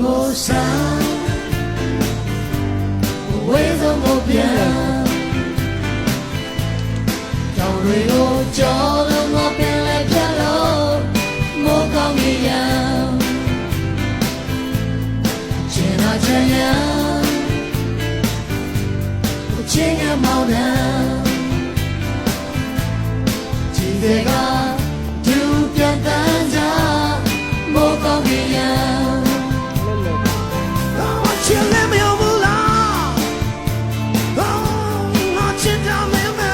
ကိုစားဝေးဆုံးကိုပြန်တောင်တွေကိုကြောလုံးငါပင်လဲပြတ်လို့မိုးကောင်းကြီးရန်ချင်နာချင်ရန်ချင်းကမောင်းနှံကြည်တွေကဒူပြန်တန်းကြမိုးကောင်းကြီးရန်ချင်လည်းမယုံဘူးလားငါချင်တာမင်းမဲ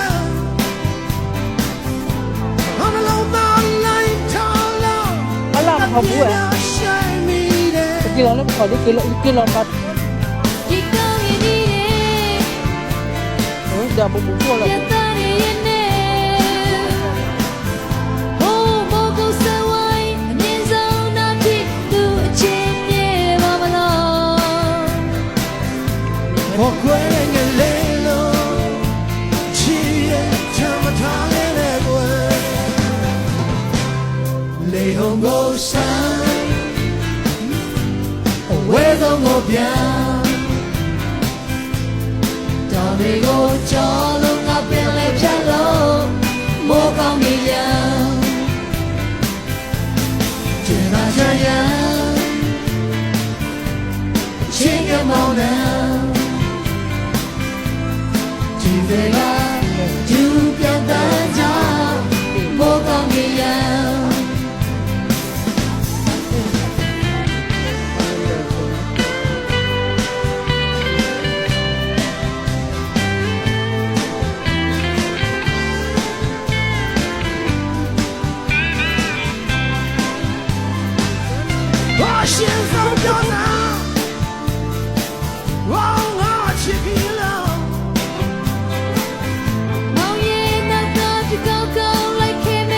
အမလုံးသားလိုက်ထားလို့ အလားမဟုတ်ဘူးကီလိုနဲ့ခေါ်တယ်ကီလိုပတ်ဒီကောင်းရည်နေဟိုဒါဘူဘူပေါ်လာပြတ်သားရည်နေဟိုမိုးကိုစဝိုင်းအမြင့်ဆုံးနာဖြစ်သူအချင်းမြေပါမလားဘောခွဲငယ်လေးလို့ချီရဲ့ချမ်းမထားတဲ့ကွယ်လေဟုံကိုစမ်းဝဲဆုံးကိုပြန်တောင်တွေကိုကြောလုံးငါပင်လဲဖြတ်လို့မိုးကောင်းကြီးရန်ကျင်နာကြရန်ချင်းကမောင်းနှံကြည်တွေကဒူပြန်တန်းကြမိုးကောင်းကြီးရန်先生表达，我去拼了。毛爷那个就高高来看me，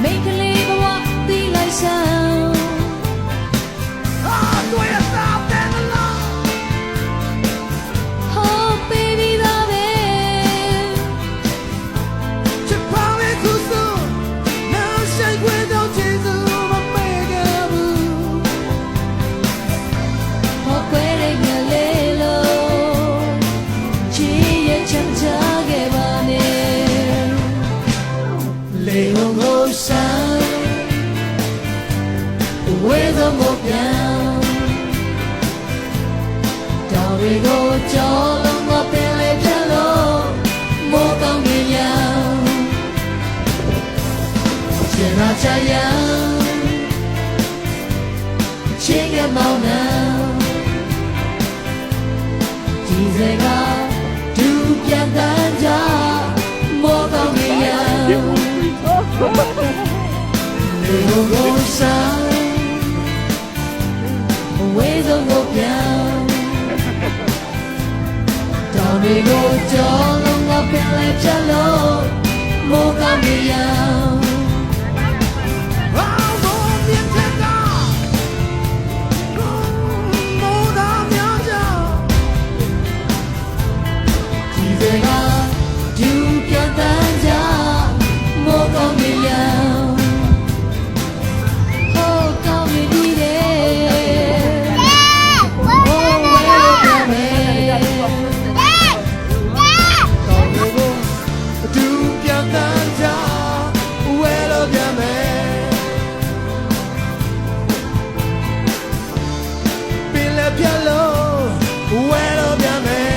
每个礼拜我地来上。啊，我也打单了。Oh baby， 大妹，这旁边哭诉，那谁会都记住我每个步。ခွဲတဲ့ငလေးလို့ချီရဲ့ချမ်းသာခဲ့ပါနဲ့လေဟုံကိုစမ်းဝေးဆုံးကိုပြန်တောင်တွေကိုကြောလုံးကပင်လေပြတ်လို့မိုးကောင်းကြီးရန်ချင်နာချရန်ချင်းကမောင်းနှံဒီစကားဒူပြန်တန်းကြမောကောင်းကြီးရန်လေကိုစားဝေးဆုံးကိုပြန်တောင်တွေကိုကြောလုံးကပင်လဲဖြတ်လို့မောကောင်းကြီးရန်